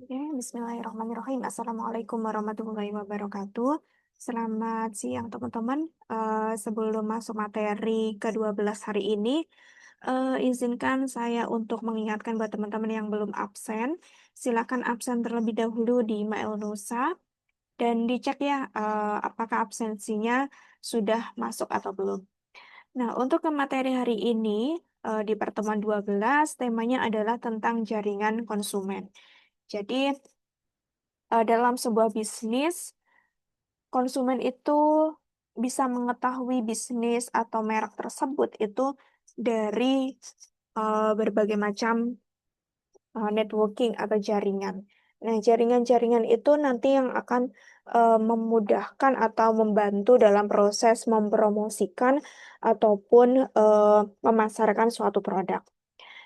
Oke, bismillahirrahmanirrahim. Assalamualaikum warahmatullahi wabarakatuh. Selamat siang teman-teman. Sebelum masuk materi ke-12 hari ini, izinkan saya untuk mengingatkan buat teman-teman yang belum absen, silakan absen terlebih dahulu di Mail Nusa dan dicek ya, apakah absensinya sudah masuk atau belum. Nah, untuk ke materi hari ini, di pertemuan 12 temanya adalah tentang jaringan konsumen. Jadi, dalam sebuah bisnis, konsumen itu bisa mengetahui bisnis atau merek tersebut itu dari, berbagai macam, networking atau jaringan. Nah, jaringan-jaringan itu nanti yang akan, memudahkan atau membantu dalam proses mempromosikan ataupun, memasarkan suatu produk.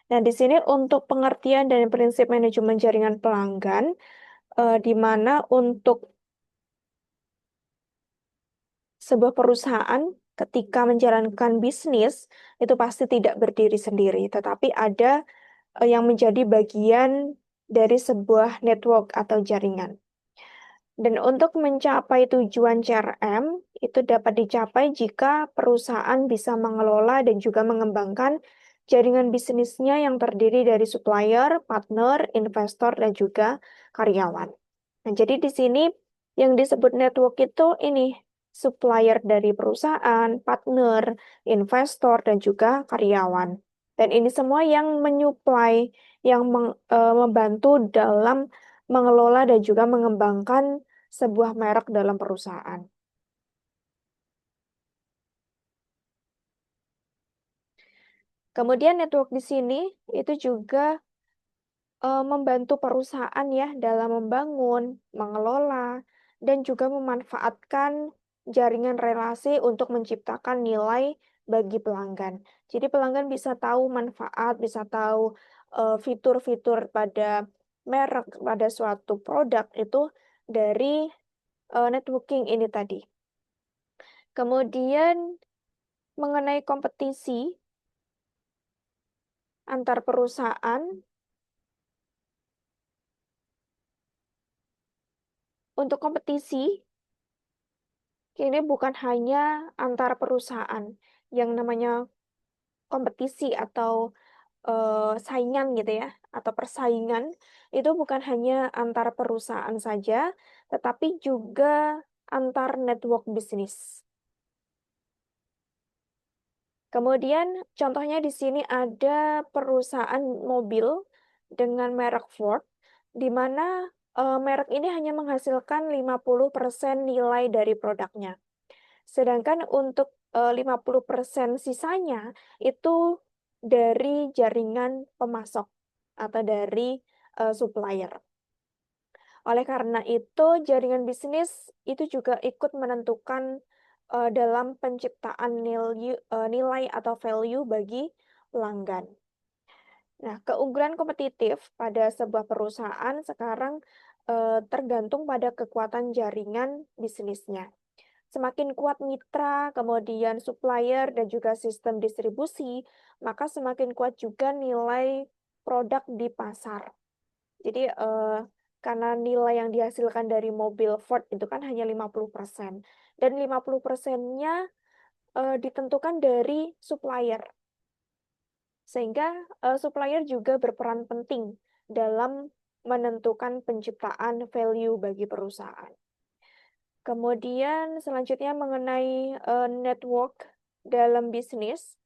Nah, di sini untuk pengertian dan prinsip manajemen jaringan pelanggan, di mana untuk sebuah perusahaan ketika menjalankan bisnis, itu pasti tidak berdiri sendiri, tetapi ada, yang menjadi bagian dari sebuah network atau jaringan. Dan untuk mencapai tujuan CRM, itu dapat dicapai jika perusahaan bisa mengelola dan juga mengembangkan jaringan bisnisnya yang terdiri dari supplier, partner, investor, dan juga karyawan. Nah, jadi di sini yang disebut network itu ini, supplier dari perusahaan, partner, investor, dan juga karyawan. Dan ini semua yang menyuplai, yang membantu dalam mengelola dan juga mengembangkan sebuah merek dalam perusahaan. Kemudian network di sini itu juga membantu perusahaan ya dalam membangun, mengelola, dan juga memanfaatkan jaringan relasi untuk menciptakan nilai bagi pelanggan. Jadi pelanggan bisa tahu manfaat, bisa tahu, fitur-fitur pada merek, pada suatu produk itu dari, networking ini tadi. Kemudian mengenai kompetisi antar perusahaan, untuk kompetisi ini bukan hanya antar perusahaan, yang namanya kompetisi atau, saingan gitu ya, atau persaingan, itu bukan hanya antar perusahaan saja, tetapi juga antar network bisnis. Kemudian contohnya di sini ada perusahaan mobil dengan merek Ford, di mana, merek ini hanya menghasilkan 50% nilai dari produknya. Sedangkan untuk, 50% sisanya itu dari jaringan pemasok atau dari, supplier. Oleh karena itu, jaringan bisnis itu juga ikut menentukan, dalam penciptaan nilai atau value bagi pelanggan. Nah, keunggulan kompetitif pada sebuah perusahaan sekarang, tergantung pada kekuatan jaringan bisnisnya. Semakin kuat mitra, kemudian supplier, dan juga sistem distribusi, maka semakin kuat juga nilai produk di pasar. Jadi, karena nilai yang dihasilkan dari mobil Ford itu kan hanya 50%, dan 50%-nya, ditentukan dari supplier. Sehingga, supplier juga berperan penting dalam menentukan penciptaan value bagi perusahaan. Kemudian selanjutnya mengenai, network dalam bisnis.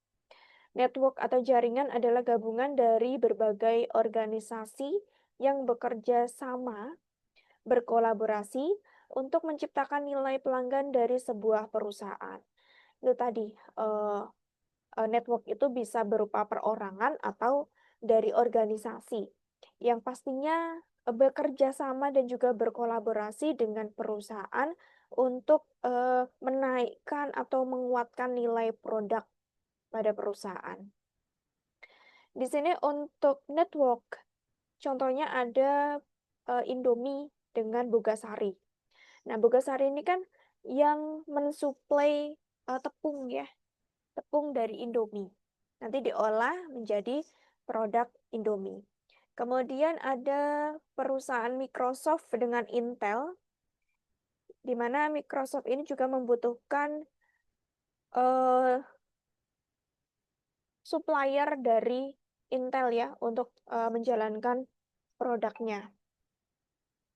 Network atau jaringan adalah gabungan dari berbagai organisasi yang bekerja sama, berkolaborasi untuk menciptakan nilai pelanggan dari sebuah perusahaan. Itu tadi, eee network itu bisa berupa perorangan atau dari organisasi, yang pastinya, bekerja sama dan juga berkolaborasi dengan perusahaan untuk, menaikkan atau menguatkan nilai produk pada perusahaan. Di sini untuk network, contohnya ada, Indomie dengan Bogasari. Nah, Bogasari ini kan yang mensuplai, tepung ya, tepung dari Indomie. Nanti diolah menjadi produk Indomie. Kemudian ada perusahaan Microsoft dengan Intel, di mana Microsoft ini juga membutuhkan eh, supplier dari Intel ya untuk menjalankan produknya.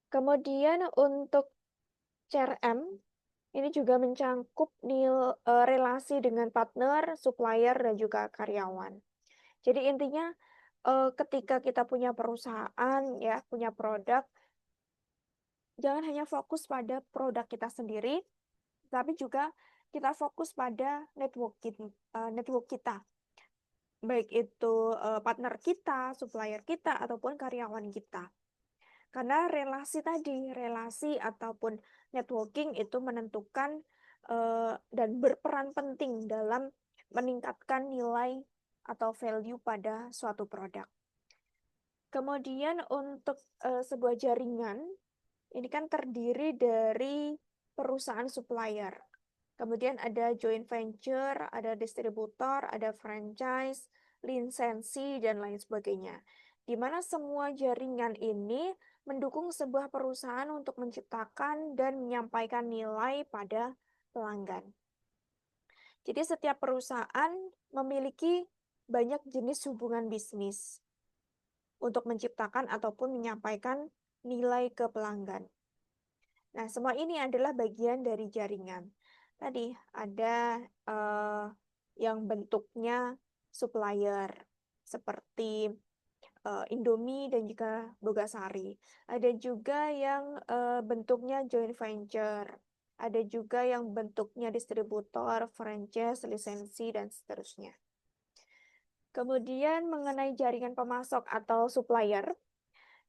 Kemudian untuk CRM ini juga mencangkup relasi dengan partner, supplier, dan juga karyawan. Jadi intinya ketika kita punya perusahaan ya, punya produk, jangan hanya fokus pada produk kita sendiri, tapi juga kita fokus pada network kita, baik itu partner kita, supplier kita, ataupun karyawan kita. Karena relasi ataupun networking itu menentukan dan berperan penting dalam meningkatkan nilai atau value pada suatu produk. Kemudian untuk sebuah jaringan, ini kan terdiri dari perusahaan supplier. Kemudian ada joint venture, ada distributor, ada franchise, lisensi, dan lain sebagainya. Di mana semua jaringan ini mendukung sebuah perusahaan untuk menciptakan dan menyampaikan nilai pada pelanggan. Jadi setiap perusahaan memiliki banyak jenis hubungan bisnis untuk menciptakan ataupun menyampaikan nilai ke pelanggan. Nah, semua ini adalah bagian dari jaringan. Tadi ada yang bentuknya supplier, seperti Indomie dan juga Bogasari. Ada juga yang bentuknya joint venture. Ada juga yang bentuknya distributor, franchise, lisensi, dan seterusnya. Kemudian mengenai jaringan pemasok atau supplier,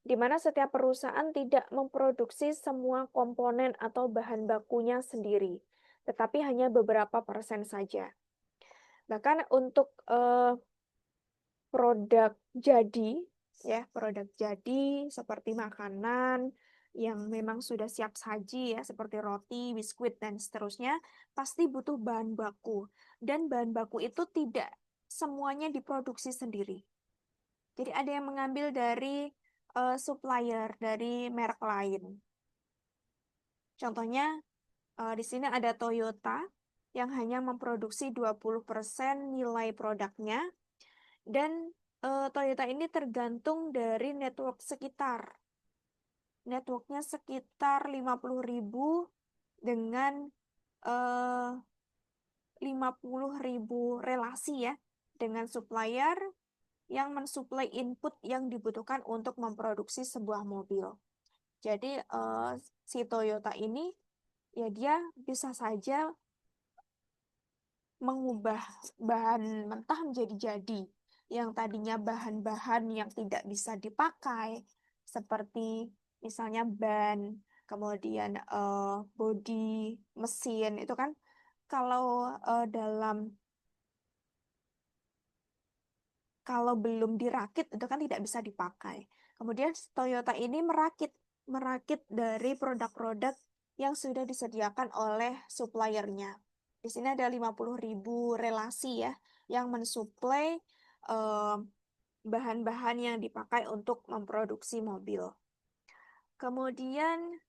di mana setiap perusahaan tidak memproduksi semua komponen atau bahan bakunya sendiri, tetapi hanya beberapa persen saja. Bahkan untuk produk jadi, ya produk jadi seperti makanan yang memang sudah siap saji ya, seperti roti, biskuit, dan seterusnya, pasti butuh bahan baku. Dan bahan baku itu tidak semuanya diproduksi sendiri. Jadi ada yang mengambil dari supplier, dari merek lain. Contohnya, di sini ada Toyota yang hanya memproduksi 20% nilai produknya, dan Toyota ini tergantung dari network sekitar. Networknya sekitar 50.000 dengan 50.000 relasi ya, dengan supplier yang mensuplai input yang dibutuhkan untuk memproduksi sebuah mobil. Jadi si Toyota ini ya dia bisa saja mengubah bahan mentah menjadi jadi. Yang tadinya bahan-bahan yang tidak bisa dipakai, seperti misalnya ban, kemudian bodi mesin, itu kan kalau kalau belum dirakit itu kan tidak bisa dipakai. Kemudian Toyota ini merakit dari produk-produk yang sudah disediakan oleh suppliernya. Di sini ada 50.000 relasi ya yang mensuplai eh, bahan-bahan yang dipakai untuk memproduksi mobil. Kemudian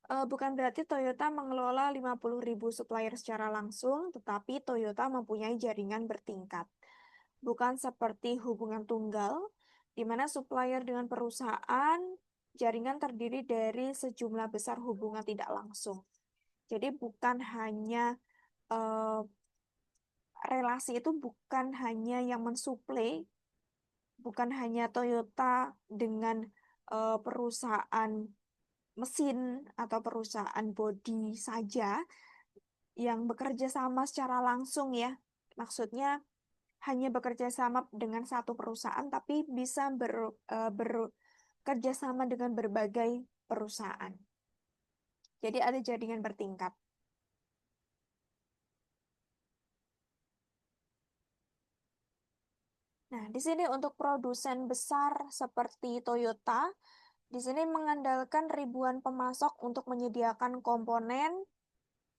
bukan berarti Toyota mengelola 50.000 supplier secara langsung, tetapi Toyota mempunyai jaringan bertingkat. Bukan seperti hubungan tunggal, di mana supplier dengan perusahaan, jaringan terdiri dari sejumlah besar hubungan tidak langsung. Jadi bukan hanya eh, relasi itu bukan hanya yang mensuplai, bukan hanya Toyota dengan perusahaan mesin atau perusahaan bodi saja yang bekerja sama secara langsung ya. Maksudnya hanya bekerja sama dengan satu perusahaan, tapi bisa bekerja sama dengan berbagai perusahaan. Jadi ada jaringan bertingkat. Nah, di sini untuk produsen besar seperti Toyota, di sini mengandalkan ribuan pemasok untuk menyediakan komponen,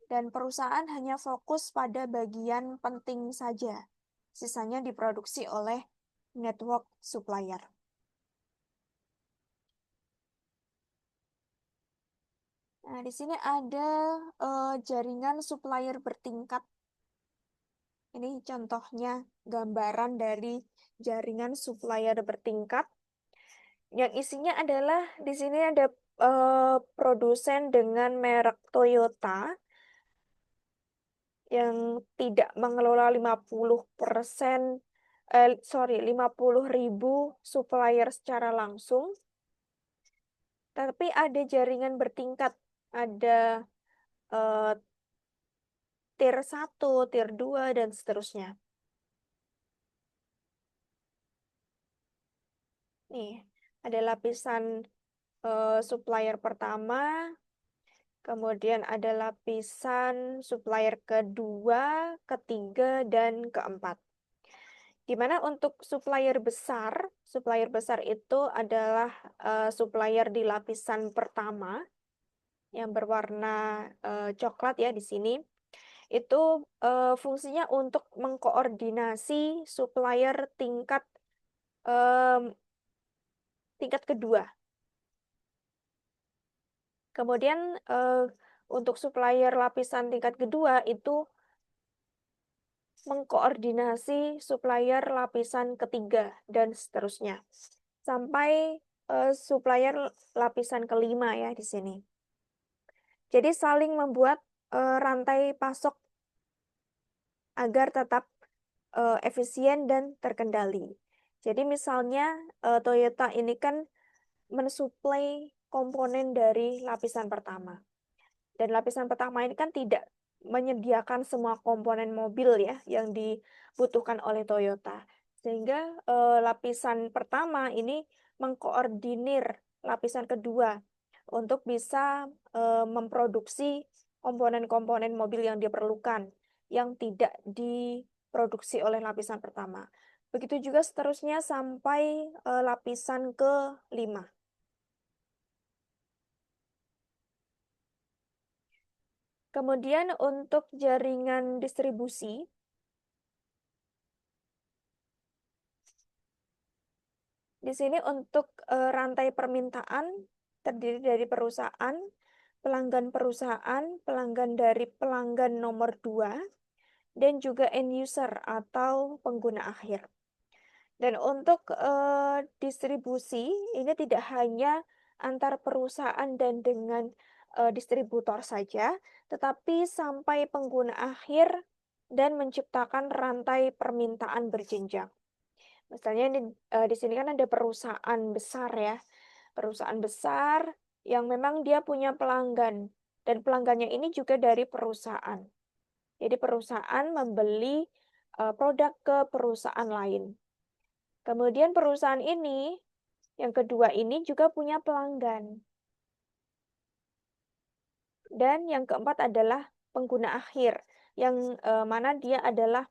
dan perusahaan hanya fokus pada bagian penting saja. Sisanya diproduksi oleh network supplier. Nah, di sini ada jaringan supplier bertingkat. Ini contohnya gambaran dari jaringan supplier bertingkat. Yang isinya adalah di sini ada produsen dengan merek Toyota yang tidak mengelola 50.000 supplier secara langsung, tapi ada jaringan bertingkat, ada eh, tier 1, tier 2, dan seterusnya. Nih, ada lapisan supplier pertama, kemudian ada lapisan supplier kedua, ketiga, dan keempat. Di mana untuk supplier besar itu adalah supplier di lapisan pertama yang berwarna coklat ya di sini. Itu fungsinya untuk mengkoordinasi supplier em, tingkat kedua. Kemudian untuk supplier lapisan tingkat kedua itu mengkoordinasi supplier lapisan ketiga dan seterusnya. Sampai supplier lapisan kelima ya di sini. Jadi saling membuat rantai pasok agar tetap efisien dan terkendali. Jadi misalnya Toyota ini kan mensuplai komponen dari lapisan pertama. Dan lapisan pertama ini kan tidak menyediakan semua komponen mobil ya yang dibutuhkan oleh Toyota. Sehingga lapisan pertama ini mengkoordinir lapisan kedua untuk bisa memproduksi komponen-komponen mobil yang diperlukan yang tidak diproduksi oleh lapisan pertama. Begitu juga seterusnya sampai lapisan ke-5. Kemudian untuk jaringan distribusi, di sini untuk rantai permintaan terdiri dari pelanggan dari pelanggan nomor 2, dan juga end user atau pengguna akhir. Dan untuk distribusi, ini tidak hanya antar perusahaan dan dengan distributor saja, tetapi sampai pengguna akhir dan menciptakan rantai permintaan berjenjang. Misalnya di sini kan ada perusahaan besar ya, perusahaan besar yang memang dia punya pelanggan dan pelanggannya ini juga dari perusahaan. Jadi perusahaan membeli produk ke perusahaan lain. Kemudian perusahaan ini, yang kedua ini juga punya pelanggan. Dan yang keempat adalah pengguna akhir, yang mana dia adalah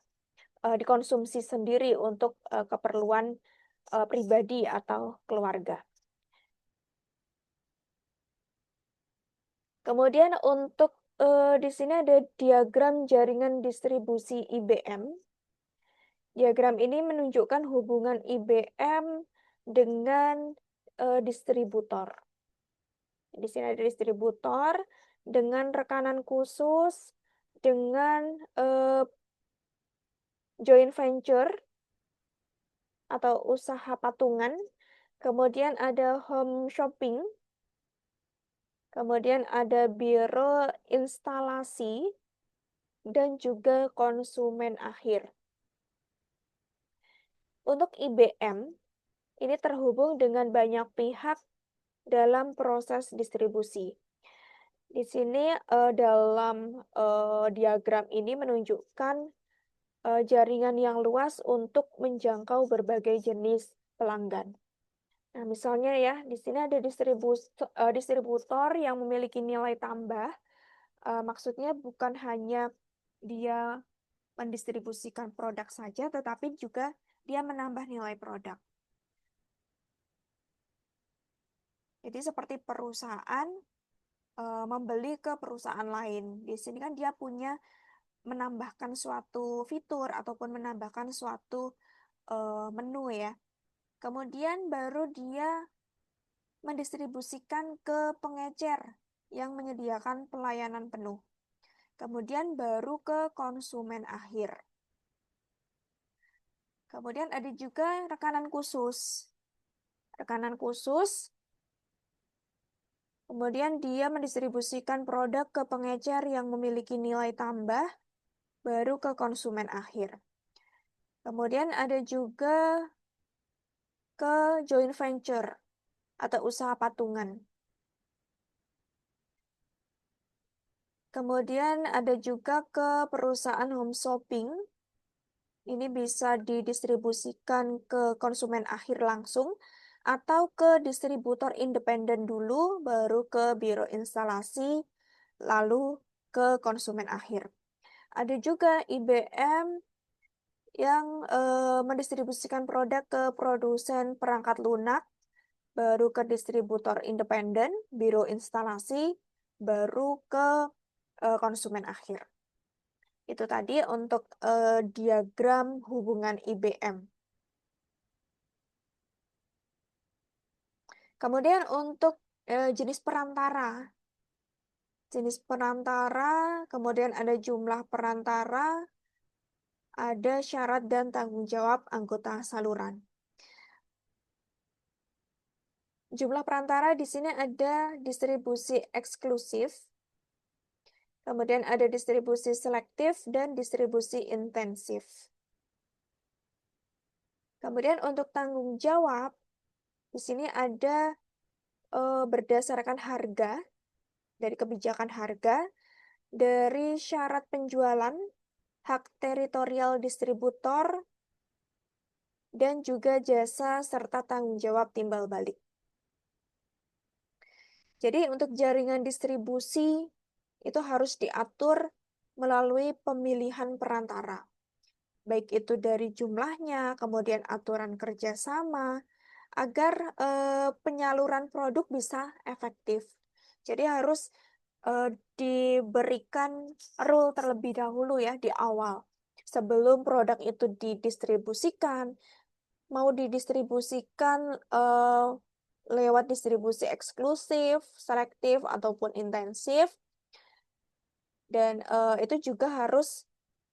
dikonsumsi sendiri untuk keperluan pribadi atau keluarga. Kemudian untuk di sini ada diagram jaringan distribusi IBM. Diagram ini menunjukkan hubungan IBM dengan distributor. Di sini ada distributor dengan rekanan khusus, dengan joint venture atau usaha patungan, kemudian ada home shopping, kemudian ada biro instalasi, dan juga konsumen akhir. Untuk IBM, ini terhubung dengan banyak pihak dalam proses distribusi. Di sini dalam diagram ini menunjukkan jaringan yang luas untuk menjangkau berbagai jenis pelanggan. Nah, misalnya ya, di sini ada distributor yang memiliki nilai tambah. Maksudnya bukan hanya dia mendistribusikan produk saja, tetapi juga dia menambah nilai produk. Jadi seperti perusahaan membeli ke perusahaan lain. Di sini kan dia punya menambahkan suatu fitur ataupun menambahkan suatu menu ya. Kemudian baru dia mendistribusikan ke pengecer. yang menyediakan pelayanan penuh. Kemudian baru ke konsumen akhir. Kemudian ada juga rekanan khusus. Rekanan khusus, kemudian dia mendistribusikan produk ke pengecer yang memiliki nilai tambah, baru ke konsumen akhir. Kemudian ada juga ke joint venture atau usaha patungan. Kemudian ada juga ke perusahaan home shopping. Ini bisa didistribusikan ke konsumen akhir langsung atau ke distributor independen dulu, baru ke biro instalasi, lalu ke konsumen akhir. Ada juga IBM yang mendistribusikan produk ke produsen perangkat lunak, baru ke distributor independen, biro instalasi, baru ke konsumen akhir. Itu tadi untuk diagram hubungan IBM. Kemudian untuk jenis perantara. Jenis perantara, kemudian ada jumlah perantara, ada syarat dan tanggung jawab anggota saluran. Jumlah perantara di sini ada distribusi eksklusif, kemudian ada distribusi selektif dan distribusi intensif. Kemudian untuk tanggung jawab, di sini ada berdasarkan harga, dari kebijakan harga, dari syarat penjualan, hak teritorial distributor, dan juga jasa serta tanggung jawab timbal balik. Jadi untuk jaringan distribusi itu harus diatur melalui pemilihan perantara. Baik itu dari jumlahnya, kemudian aturan kerjasama, agar penyaluran produk bisa efektif. Jadi harus diberikan rule terlebih dahulu ya di awal. Sebelum produk itu didistribusikan, mau didistribusikan lewat distribusi eksklusif, selektif, ataupun intensif, dan itu juga harus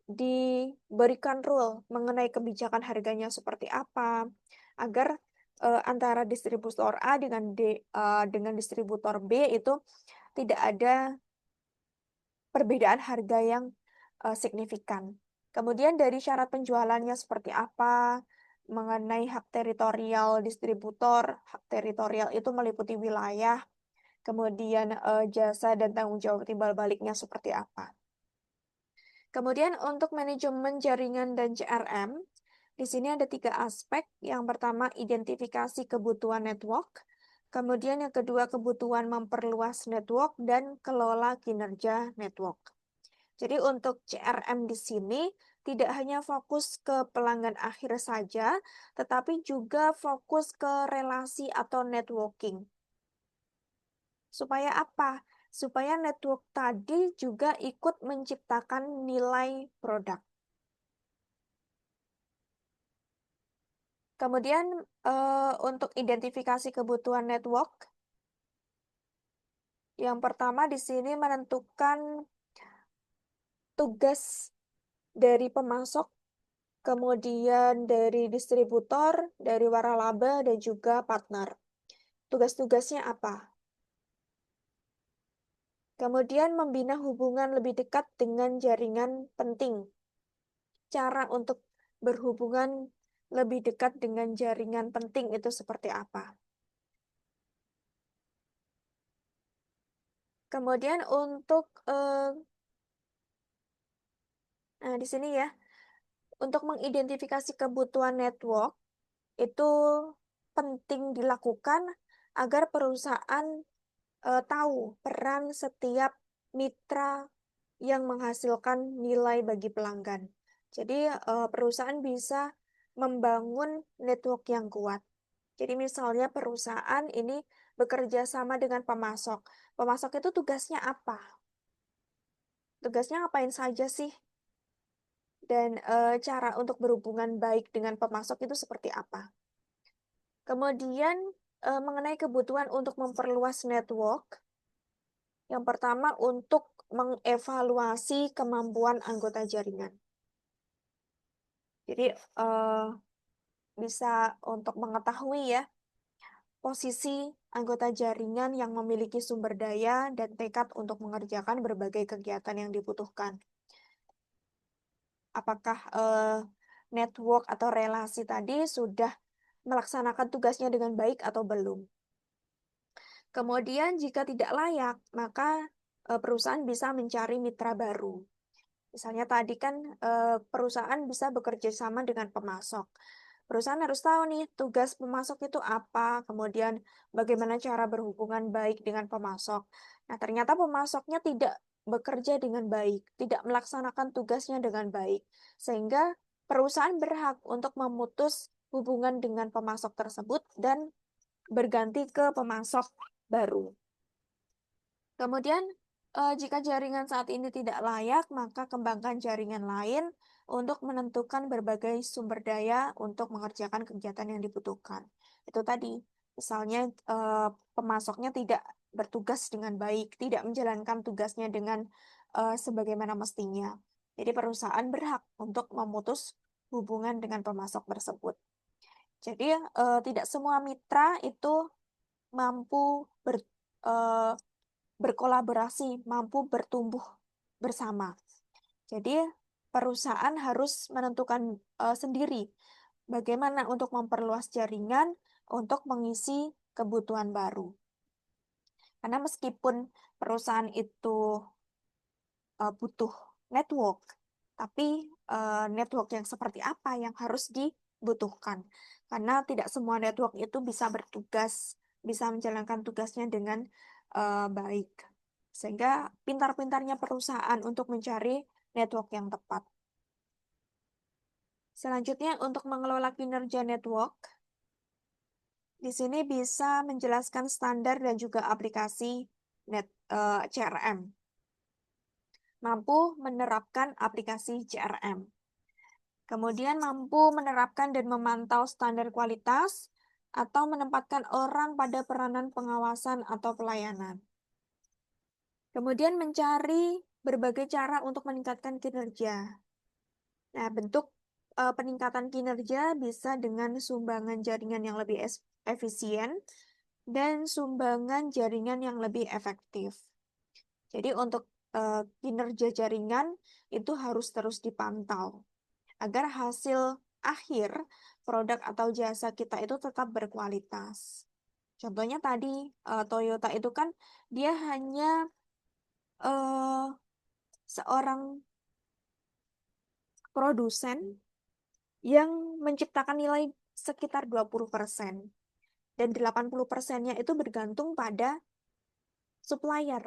diberikan rule mengenai kebijakan harganya seperti apa, agar antara distributor A dengan distributor B itu tidak ada perbedaan harga yang signifikan. Kemudian dari syarat penjualannya seperti apa, mengenai hak teritorial distributor, hak teritorial itu meliputi wilayah, kemudian jasa dan tanggung jawab timbal baliknya seperti apa. Kemudian untuk manajemen jaringan dan CRM, di sini ada 3 aspek. Yang pertama, identifikasi kebutuhan network. Kemudian yang kedua, kebutuhan memperluas network dan kelola kinerja network. Jadi untuk CRM di sini tidak hanya fokus ke pelanggan akhir saja, tetapi juga fokus ke relasi atau networking. Supaya apa? Supaya network tadi juga ikut menciptakan nilai produk. Kemudian untuk identifikasi kebutuhan network, yang pertama di sini menentukan tugas dari pemasok, kemudian dari distributor, dari waralaba, dan juga partner. Tugas-tugasnya apa? Kemudian membina hubungan lebih dekat dengan jaringan penting. Cara untuk berhubungan lebih dekat dengan jaringan penting itu seperti apa? Kemudian untuk nah di sini ya, untuk mengidentifikasi kebutuhan network itu penting dilakukan agar perusahaan tahu peran setiap mitra yang menghasilkan nilai bagi pelanggan. Jadi perusahaan bisa membangun network yang kuat. Jadi misalnya perusahaan ini bekerja sama dengan pemasok. Pemasok itu tugasnya apa? Tugasnya ngapain saja sih? Dan cara untuk berhubungan baik dengan pemasok itu seperti apa? Kemudian mengenai kebutuhan untuk memperluas network, Yang pertama untuk mengevaluasi kemampuan anggota jaringan. Jadi, bisa untuk mengetahui ya, posisi anggota jaringan yang memiliki sumber daya dan tekad untuk mengerjakan berbagai kegiatan yang dibutuhkan. Apakah, network atau relasi tadi sudah melaksanakan tugasnya dengan baik atau belum. Kemudian jika tidak layak, maka, perusahaan bisa mencari mitra baru. Misalnya tadi kan, perusahaan bisa bekerja sama dengan pemasok. Perusahaan harus tahu nih tugas pemasok itu apa, kemudian bagaimana cara berhubungan baik dengan pemasok. Nah, ternyata pemasoknya tidak bekerja dengan baik, tidak melaksanakan tugasnya dengan baik, sehingga perusahaan berhak untuk memutus hubungan dengan pemasok tersebut dan berganti ke pemasok baru. Kemudian, jika jaringan saat ini tidak layak, maka kembangkan jaringan lain untuk menentukan berbagai sumber daya untuk mengerjakan kegiatan yang dibutuhkan. Itu tadi, misalnya, pemasoknya tidak bertugas dengan baik, tidak menjalankan tugasnya dengan, sebagaimana mestinya. Jadi perusahaan berhak untuk memutus hubungan dengan pemasok tersebut. Jadi, tidak semua mitra itu mampu eee, berkolaborasi, mampu bertumbuh bersama. Jadi, perusahaan harus menentukan, sendiri bagaimana untuk memperluas jaringan untuk mengisi kebutuhan baru. Karena meskipun perusahaan itu, butuh network, tapi, network yang seperti apa yang harus dibutuhkan. Karena tidak semua network itu bisa bertugas, bisa menjalankan tugasnya dengan, baik. Sehingga pintar-pintarnya perusahaan untuk mencari network yang tepat. Selanjutnya untuk mengelola kinerja network, di sini bisa menjelaskan standar dan juga aplikasi CRM. Mampu menerapkan aplikasi CRM. Kemudian mampu menerapkan dan memantau standar kualitas atau menempatkan orang pada peranan pengawasan atau pelayanan. Kemudian mencari berbagai cara untuk meningkatkan kinerja. Nah, bentuk peningkatan kinerja bisa dengan sumbangan jaringan yang lebih efisien dan sumbangan jaringan yang lebih efektif. Jadi untuk kinerja jaringan itu harus terus dipantau agar hasil akhir produk atau jasa kita itu tetap berkualitas. Contohnya tadi Toyota itu kan dia hanya seorang produsen yang menciptakan nilai sekitar 20% dan 80%-nya itu bergantung pada supplier.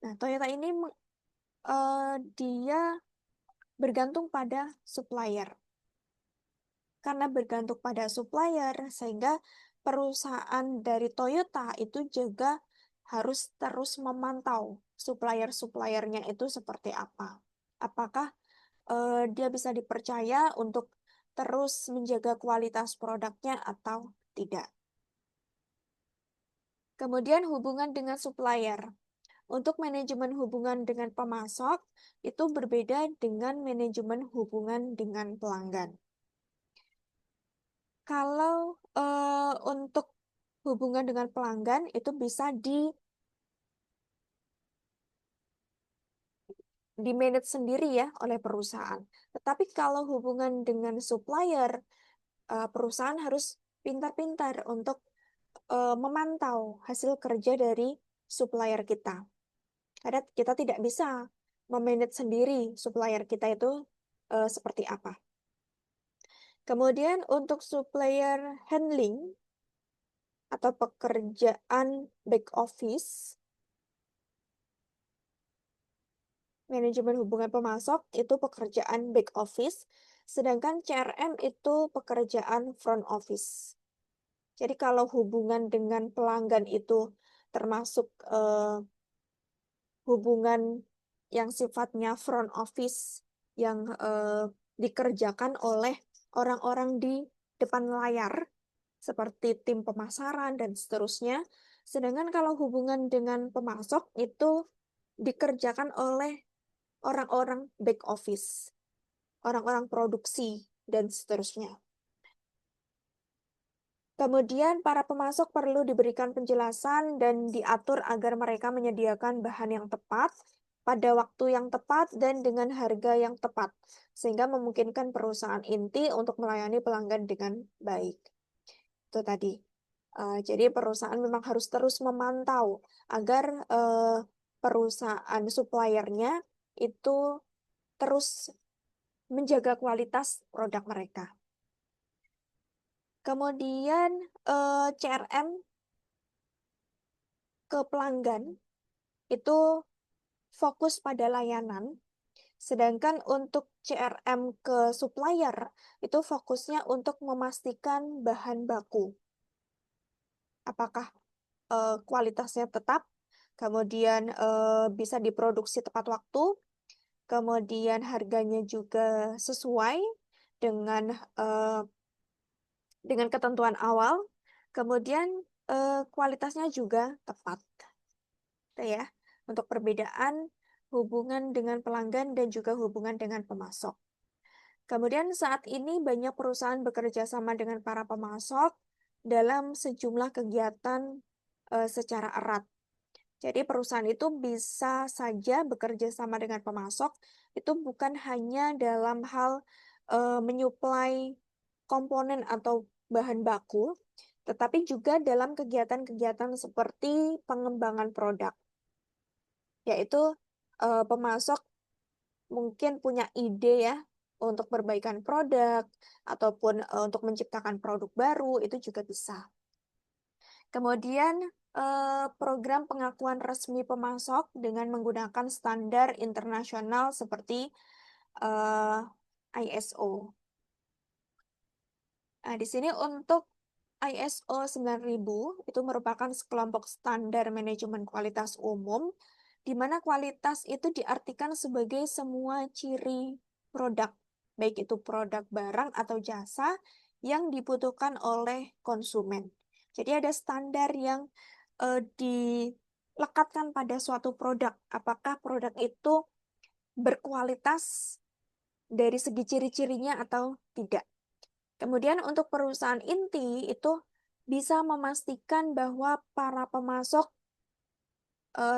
Nah, Toyota ini dia bergantung pada supplier. Karena bergantung pada supplier, sehingga perusahaan dari Toyota itu juga harus terus memantau supplier-suppliernya itu seperti apa. Apakah dia bisa dipercaya untuk terus menjaga kualitas produknya atau tidak. Kemudian hubungan dengan supplier. Untuk manajemen hubungan dengan pemasok, itu berbeda dengan manajemen hubungan dengan pelanggan. Kalau untuk hubungan dengan pelanggan, itu bisa di-manage sendiri ya oleh perusahaan. Tetapi kalau hubungan dengan supplier, perusahaan harus pintar-pintar untuk memantau hasil kerja dari supplier kita. Karena kita tidak bisa memanage sendiri supplier kita itu seperti apa. Kemudian untuk supplier handling atau pekerjaan back office, manajemen hubungan pemasok itu pekerjaan back office, sedangkan CRM itu pekerjaan front office. Jadi kalau hubungan dengan pelanggan itu termasuk hubungan yang sifatnya front office yang dikerjakan oleh orang-orang di depan layar seperti tim pemasaran dan seterusnya. Sedangkan kalau hubungan dengan pemasok itu dikerjakan oleh orang-orang back office, orang-orang produksi, dan seterusnya. Kemudian para pemasok perlu diberikan penjelasan dan diatur agar mereka menyediakan bahan yang tepat, pada waktu yang tepat, dan dengan harga yang tepat, sehingga memungkinkan perusahaan inti untuk melayani pelanggan dengan baik. Itu tadi. Jadi perusahaan memang harus terus memantau agar perusahaan suppliernya itu terus menjaga kualitas produk mereka. Kemudian CRM ke pelanggan itu fokus pada layanan, sedangkan untuk CRM ke supplier itu fokusnya untuk memastikan bahan baku. Apakah kualitasnya tetap, kemudian bisa diproduksi tepat waktu, kemudian harganya juga sesuai dengan eh, dengan ketentuan awal, kemudian kualitasnya juga tepat. Itu ya, untuk perbedaan hubungan dengan pelanggan dan juga hubungan dengan pemasok. Kemudian saat ini banyak perusahaan bekerja sama dengan para pemasok dalam sejumlah kegiatan secara erat. Jadi perusahaan itu bisa saja bekerja sama dengan pemasok, itu bukan hanya dalam hal menyuplai komponen atau bahan baku, tetapi juga dalam kegiatan-kegiatan seperti pengembangan produk, yaitu pemasok mungkin punya ide ya untuk perbaikan produk ataupun untuk menciptakan produk baru, itu juga bisa. Kemudian program pengakuan resmi pemasok dengan menggunakan standar internasional seperti ISO. Nah, di sini untuk ISO 9000 itu merupakan sekelompok standar manajemen kualitas umum, di mana kualitas itu diartikan sebagai semua ciri produk, baik itu produk barang atau jasa yang dibutuhkan oleh konsumen. Jadi ada standar yang dilekatkan pada suatu produk. Apakah produk itu berkualitas dari segi ciri-cirinya atau tidak. Kemudian untuk perusahaan inti itu bisa memastikan bahwa para pemasok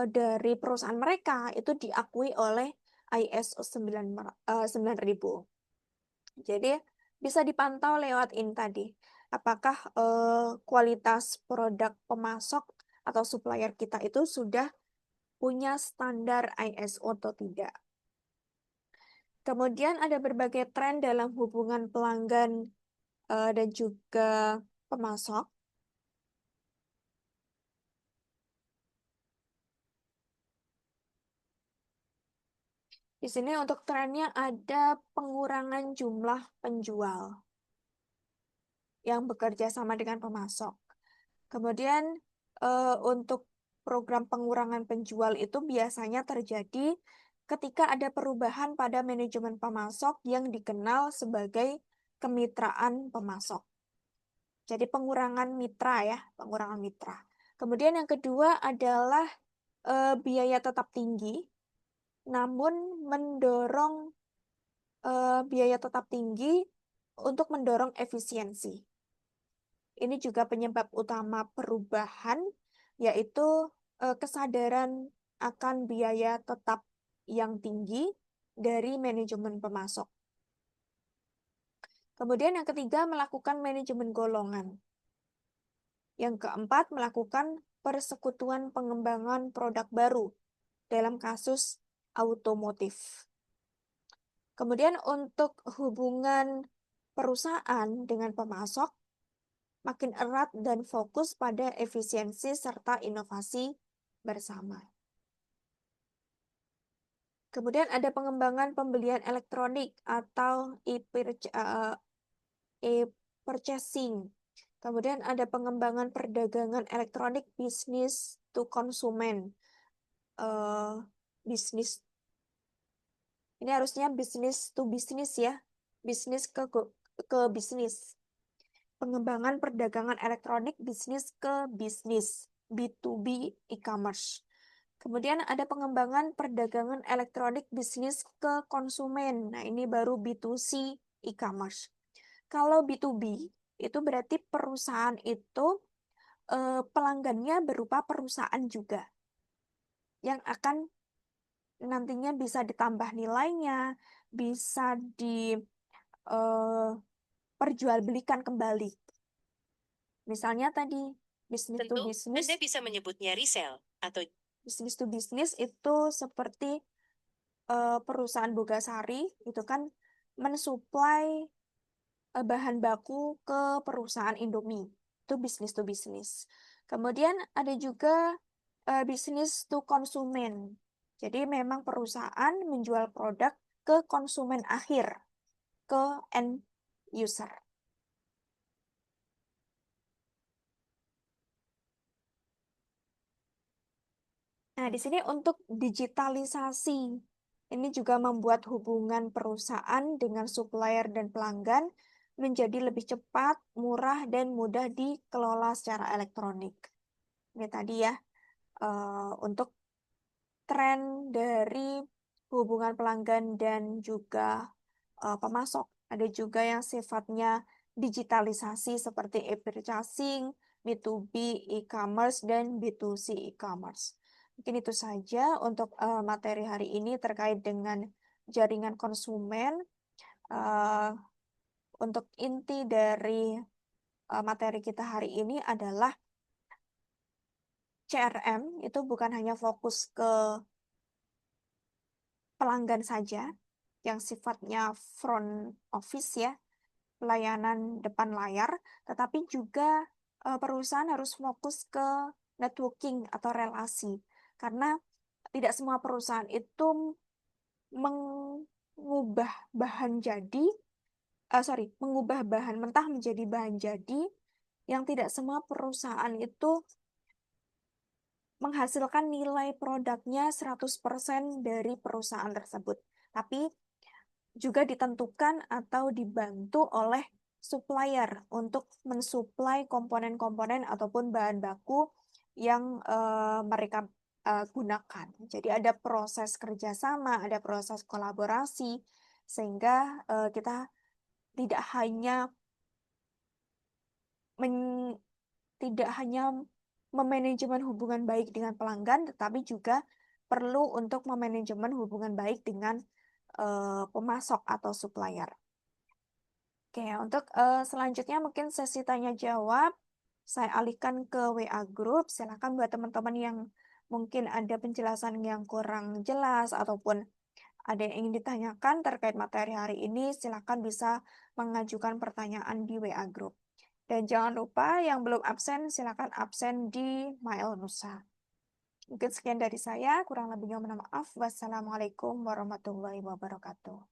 dari perusahaan mereka itu diakui oleh ISO 9000. Jadi bisa dipantau lewat ini tadi. Apakah kualitas produk pemasok atau supplier kita itu sudah punya standar ISO atau tidak. Kemudian ada berbagai tren dalam hubungan pelanggan dan juga pemasok. Di sini untuk trennya ada pengurangan jumlah penjual yang bekerja sama dengan pemasok. Kemudian untuk program pengurangan penjual itu biasanya terjadi ketika ada perubahan pada manajemen pemasok yang dikenal sebagai kemitraan pemasok. Jadi pengurangan mitra ya, pengurangan mitra. Kemudian yang kedua adalah biaya tetap tinggi, namun mendorong biaya tetap tinggi untuk mendorong efisiensi. Ini juga penyebab utama perubahan, yaitu kesadaran akan biaya tetap yang tinggi dari manajemen pemasok. Kemudian yang ketiga, melakukan manajemen golongan. Yang keempat, melakukan persekutuan pengembangan produk baru dalam kasus automotif. Kemudian untuk hubungan perusahaan dengan pemasok, makin erat dan fokus pada efisiensi serta inovasi bersama. Kemudian ada pengembangan pembelian elektronik atau e-purchasing. Kemudian ada pengembangan perdagangan elektronik bisnis to konsumen. Bisnis ini harusnya bisnis to bisnis ya, bisnis ke bisnis. Pengembangan perdagangan elektronik bisnis ke bisnis. B2B e-commerce. Kemudian ada pengembangan perdagangan elektronik bisnis ke konsumen. Nah, ini baru B2C e-commerce. Kalau B2B, itu berarti perusahaan itu pelanggannya berupa perusahaan juga yang akan nantinya bisa ditambah nilainya, bisa diperjualbelikan kembali. Misalnya tadi bisnis to Tentu, bisnis, Anda bisa menyebutnya resell atau bisnis to bisnis itu seperti perusahaan Bogasari itu kan mensuplai bahan baku ke perusahaan Indomie. Itu bisnis to bisnis. Kemudian ada juga bisnis to konsumen. Jadi memang perusahaan menjual produk ke konsumen akhir, ke end user. Nah, di sini untuk digitalisasi, ini juga membuat hubungan perusahaan dengan supplier dan pelanggan menjadi lebih cepat, murah, dan mudah dikelola secara elektronik. Ini tadi ya, untuk tren dari hubungan pelanggan dan juga pemasok. Ada juga yang sifatnya digitalisasi seperti e-purchasing, B2B e-commerce, dan B2C e-commerce. Mungkin itu saja untuk materi hari ini terkait dengan jaringan konsumen. Eh, untuk inti dari materi kita hari ini adalah CRM itu bukan hanya fokus ke pelanggan saja, yang sifatnya front office ya, pelayanan depan layar, tetapi juga perusahaan harus fokus ke networking atau relasi. Karena tidak semua perusahaan itu mengubah bahan jadi, mengubah bahan mentah menjadi bahan jadi, yang tidak semua perusahaan itu menghasilkan nilai produknya 100% dari perusahaan tersebut. Tapi juga ditentukan atau dibantu oleh supplier untuk mensuplai komponen-komponen ataupun bahan baku yang mereka gunakan. Jadi ada proses kerjasama, ada proses kolaborasi, sehingga kita tidak hanya men- tidak hanya memanajemen hubungan baik dengan pelanggan, tetapi juga perlu untuk memanajemen hubungan baik dengan pemasok atau supplier. Oke, untuk selanjutnya mungkin sesi tanya jawab saya alihkan ke WA Group. Silakan buat teman-teman yang mungkin ada penjelasan yang kurang jelas ataupun ada yang ingin ditanyakan terkait materi hari ini, silakan bisa mengajukan pertanyaan di WA Group. Dan jangan lupa yang belum absen, silakan absen di Mail Nusa. Mungkin sekian dari saya, kurang lebihnya mohon maaf. Wassalamualaikum warahmatullahi wabarakatuh.